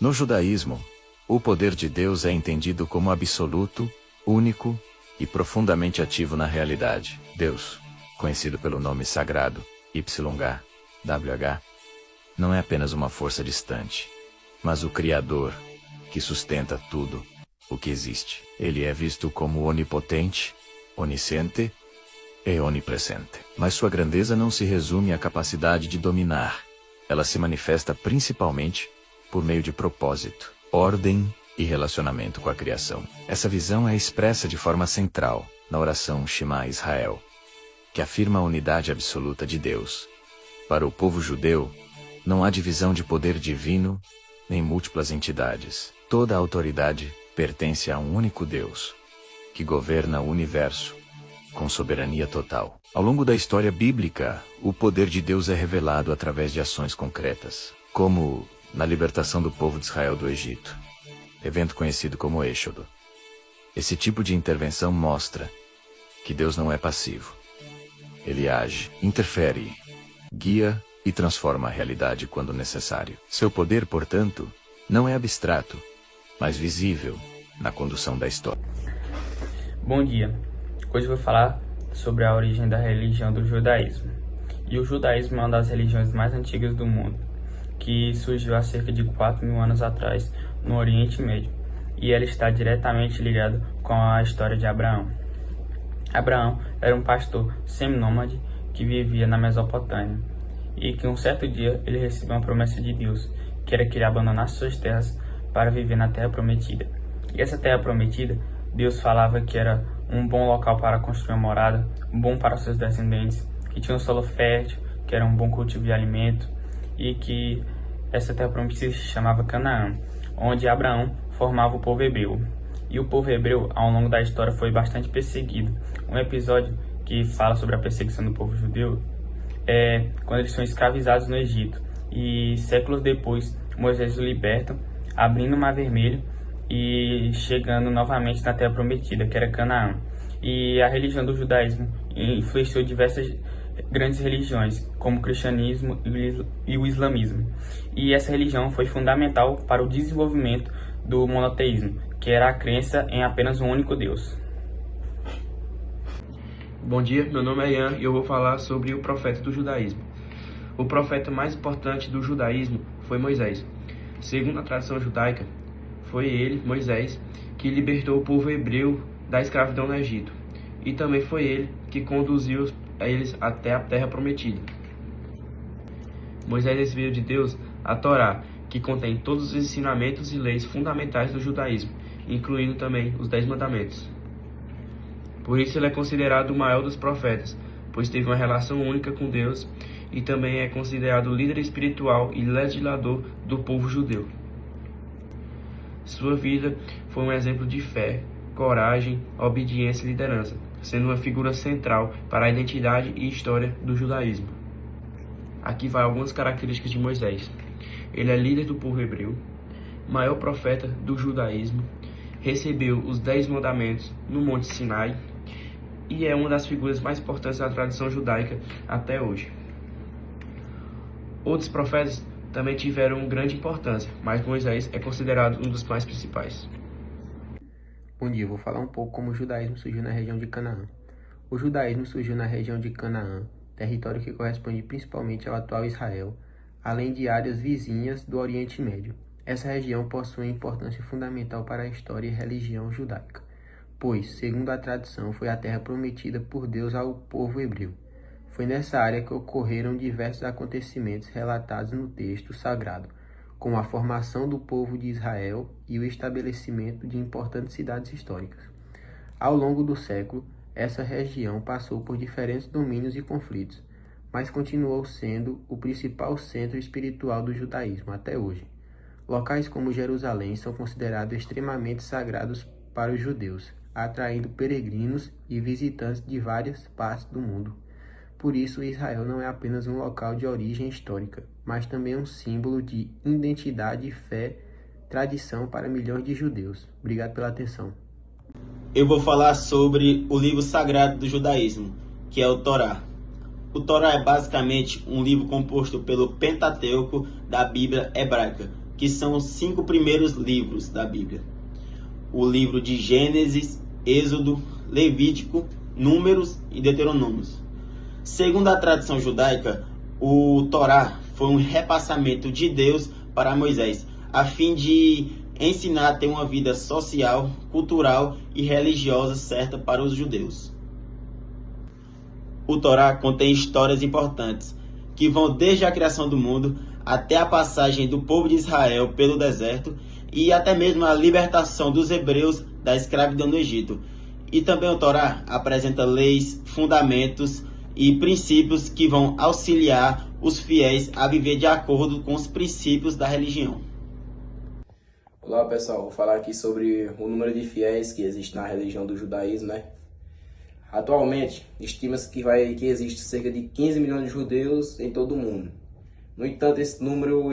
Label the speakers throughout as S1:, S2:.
S1: No judaísmo, o poder de Deus é entendido como absoluto, único e profundamente ativo na realidade. Deus, conhecido pelo nome sagrado, YHWH, não é apenas uma força distante, mas o Criador, que sustenta tudo o que existe. Ele é visto como onipotente, onisciente e onipresente. Mas sua grandeza não se resume à capacidade de dominar. Ela se manifesta principalmente por meio de propósito, ordem e relacionamento com a criação. Essa visão é expressa de forma central na oração Shema Israel, que afirma a unidade absoluta de Deus. Para o povo judeu, não há divisão de poder divino, nem múltiplas entidades. Toda a autoridade pertence a um único Deus, que governa o universo com soberania total. Ao longo da história bíblica, o poder de Deus é revelado através de ações concretas, como na libertação do povo de Israel do Egito, evento conhecido como Êxodo. Esse tipo de intervenção mostra que Deus não é passivo. Ele age, interfere, guia e transforma a realidade quando necessário. Seu poder, portanto, não é abstrato, mas visível na condução da história.
S2: Bom dia. Hoje eu vou falar sobre a origem da religião do judaísmo. E o judaísmo é uma das religiões mais antigas do mundo, que surgiu há cerca de 4.000 anos atrás no Oriente Médio, e ela está diretamente ligada com a história de Abraão. Abraão era um pastor seminômade que vivia na Mesopotâmia, e que um certo dia ele recebeu uma promessa de Deus, que era que ele abandonasse suas terras para viver na Terra Prometida. E essa Terra Prometida, Deus falava que era um bom local para construir uma morada, bom para seus descendentes, que tinha um solo fértil, que era um bom cultivo de alimento, e que essa terra prometida se chamava Canaã, onde Abraão formava o povo hebreu. E o povo hebreu, ao longo da história, foi bastante perseguido. Um episódio que fala sobre a perseguição do povo judeu é quando eles são escravizados no Egito. E séculos depois, Moisés os liberta, abrindo o Mar Vermelho e chegando novamente na Terra Prometida, que era Canaã. E a religião do judaísmo influenciou diversas grandes religiões, como o cristianismo e o islamismo. E essa religião foi fundamental para o desenvolvimento do monoteísmo, que era a crença em apenas um único Deus.
S3: Bom dia, meu nome é Ian e eu vou falar sobre o profeta do judaísmo. O profeta mais importante do judaísmo foi Moisés. Segundo a tradição judaica, foi ele, Moisés, que libertou o povo hebreu da escravidão no Egito. E também foi ele que conduziu eles até a Terra Prometida. Moisés recebeu de Deus a Torá, que contém todos os ensinamentos e leis fundamentais do judaísmo, incluindo também os 10 mandamentos. Por isso ele é considerado o maior dos profetas, pois teve uma relação única com Deus e também é considerado líder espiritual e legislador do povo judeu. Sua vida foi um exemplo de fé, coragem, obediência e liderança, sendo uma figura central para a identidade e história do judaísmo. Aqui vai algumas características de Moisés. Ele é líder do povo hebreu, maior profeta do judaísmo, recebeu os 10 mandamentos no Monte Sinai e é uma das figuras mais importantes da tradição judaica até hoje. Outros profetas também tiveram grande importância, mas Moisés é considerado um dos mais principais.
S4: Bom dia, eu vou falar um pouco como o judaísmo surgiu na região de Canaã. O judaísmo surgiu na região de Canaã, território que corresponde principalmente ao atual Israel, além de áreas vizinhas do Oriente Médio. Essa região possui importância fundamental para a história e religião judaica, pois, segundo a tradição, foi a terra prometida por Deus ao povo hebreu. Foi nessa área que ocorreram diversos acontecimentos relatados no texto sagrado, como a formação do povo de Israel e o estabelecimento de importantes cidades históricas. Ao longo do século, essa região passou por diferentes domínios e conflitos, mas continuou sendo o principal centro espiritual do judaísmo até hoje. Locais como Jerusalém são considerados extremamente sagrados para os judeus, atraindo peregrinos e visitantes de várias partes do mundo. Por isso, Israel não é apenas um local de origem histórica, mas também um símbolo de identidade, fé, tradição para milhões de judeus. Obrigado pela atenção.
S5: Eu vou falar sobre o livro sagrado do judaísmo, que é o Torá. O Torá é basicamente um livro composto pelo Pentateuco da Bíblia hebraica, que são os 5 primeiros livros da Bíblia. O livro de Gênesis, Êxodo, Levítico, Números e Deuteronômios. Segundo a tradição judaica, o Torá foi um repassamento de Deus para Moisés, a fim de ensinar a ter uma vida social, cultural e religiosa certa para os judeus. O Torá contém histórias importantes, que vão desde a criação do mundo até a passagem do povo de Israel pelo deserto e até mesmo a libertação dos hebreus da escravidão no Egito. E também o Torá apresenta leis, fundamentos e princípios que vão auxiliar os fiéis a viver de acordo com os princípios da religião.
S6: Olá pessoal, vou falar aqui sobre o número de fiéis que existe na religião do judaísmo, né? Atualmente, estima-se que existe cerca de 15 milhões de judeus em todo o mundo. No entanto, esse número,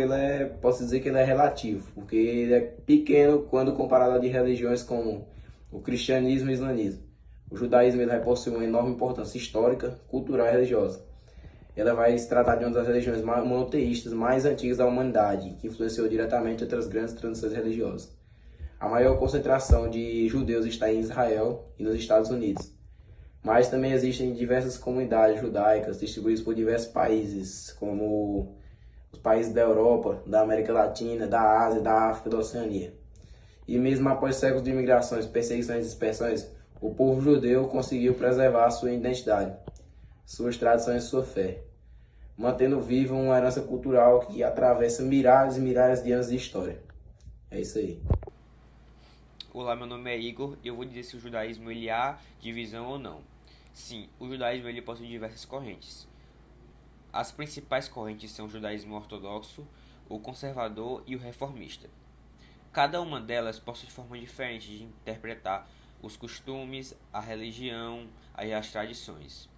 S6: posso dizer que ele é relativo, porque ele é pequeno quando comparado a de religiões como o cristianismo e o islamismo. O judaísmo ele possui uma enorme importância histórica, cultural e religiosa. Ela vai se tratar de uma das religiões monoteístas mais antigas da humanidade, que influenciou diretamente outras grandes tradições religiosas. A maior concentração de judeus está em Israel e nos Estados Unidos. Mas também existem diversas comunidades judaicas distribuídas por diversos países, como os países da Europa, da América Latina, da Ásia, da África e da Oceania. E mesmo após séculos de imigrações, perseguições e dispersões, o povo judeu conseguiu preservar sua identidade, suas tradições e sua fé, mantendo viva uma herança cultural que atravessa milhares e milhares de anos de história. É isso aí.
S7: Olá, meu nome é Igor e eu vou dizer se o judaísmo ele há divisão ou não. Sim, o judaísmo ele possui diversas correntes. As principais correntes são o judaísmo ortodoxo, o conservador e o reformista. Cada uma delas possui formas diferentes de interpretar os costumes, a religião e as tradições.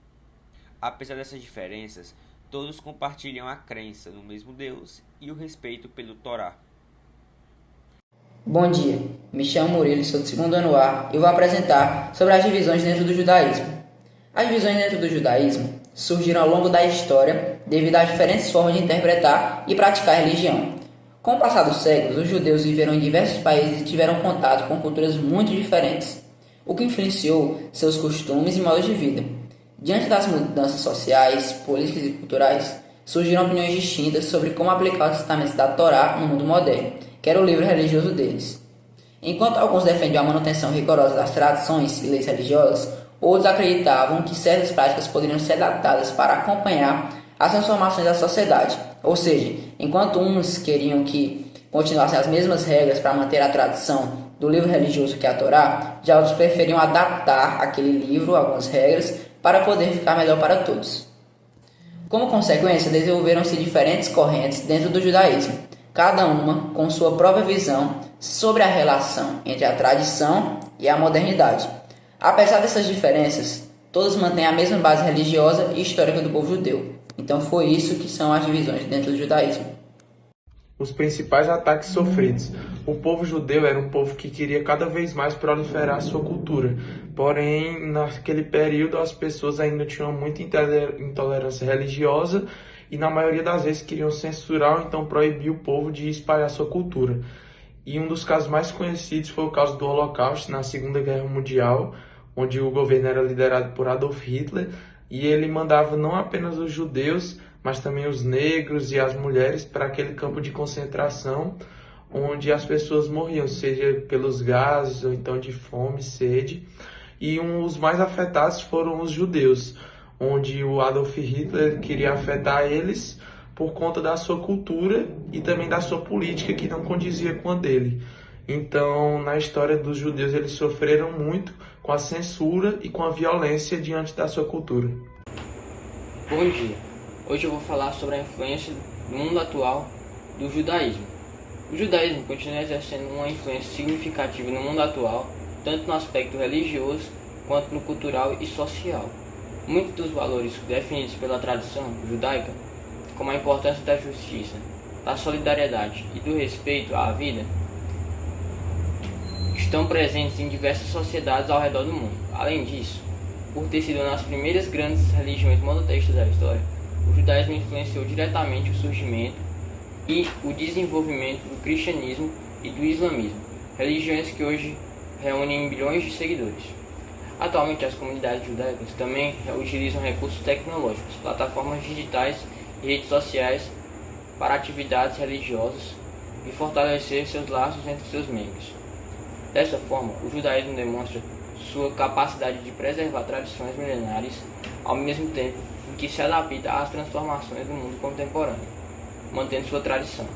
S7: Apesar dessas diferenças, todos compartilham a crença no mesmo Deus e o respeito pelo Torá.
S8: Bom dia, me chamo Murilo, sou do 2º ano A e vou apresentar sobre as divisões dentro do judaísmo. As divisões dentro do judaísmo surgiram ao longo da história devido às diferentes formas de interpretar e praticar a religião. Com o passar dos séculos, os judeus viveram em diversos países e tiveram contato com culturas muito diferentes, o que influenciou seus costumes e modos de vida. Diante das mudanças sociais, políticas e culturais, surgiram opiniões distintas sobre como aplicar os ensinamentos da Torá no mundo moderno, que era o livro religioso deles. Enquanto alguns defendiam a manutenção rigorosa das tradições e leis religiosas, outros acreditavam que certas práticas poderiam ser adaptadas para acompanhar as transformações da sociedade. Ou seja, enquanto uns queriam que continuassem as mesmas regras para manter a tradição do livro religioso que é a Torá, já outros preferiam adaptar aquele livro, algumas regras, para poder ficar melhor para todos. Como consequência, desenvolveram-se diferentes correntes dentro do judaísmo, cada uma com sua própria visão sobre a relação entre a tradição e a modernidade. Apesar dessas diferenças, todas mantêm a mesma base religiosa e histórica do povo judeu. Então foi isso que são as divisões dentro do judaísmo.
S3: Os principais ataques sofridos. O povo judeu era um povo que queria cada vez mais proliferar sua cultura. Porém, naquele período as pessoas ainda tinham muita intolerância religiosa e na maioria das vezes queriam censurar ou então proibir o povo de espalhar sua cultura. E um dos casos mais conhecidos foi o caso do Holocausto na Segunda Guerra Mundial, onde o governo era liderado por Adolf Hitler e ele mandava não apenas os judeus, mas também os negros e as mulheres para aquele campo de concentração onde as pessoas morriam, seja pelos gases ou então de fome, sede. E os mais afetados foram os judeus, onde o Adolf Hitler queria afetar eles por conta da sua cultura e também da sua política que não condizia com a dele. Então, na história dos judeus, eles sofreram muito com a censura e com a violência diante da sua cultura.
S9: Bom dia! Hoje eu vou falar sobre a influência no mundo atual do judaísmo. O judaísmo continua exercendo uma influência significativa no mundo atual, tanto no aspecto religioso quanto no cultural e social. Muitos dos valores definidos pela tradição judaica, como a importância da justiça, da solidariedade e do respeito à vida, estão presentes em diversas sociedades ao redor do mundo. Além disso, por ter sido uma das primeiras grandes religiões monoteístas da história, o judaísmo influenciou diretamente o surgimento e o desenvolvimento do cristianismo e do islamismo, religiões que hoje reúnem bilhões de seguidores. Atualmente, as comunidades judaicas também utilizam recursos tecnológicos, plataformas digitais e redes sociais para atividades religiosas e fortalecer seus laços entre seus membros. Dessa forma, o judaísmo demonstra sua capacidade de preservar tradições milenares, ao mesmo tempo em que se adapta às transformações do mundo contemporâneo, mantendo sua tradição.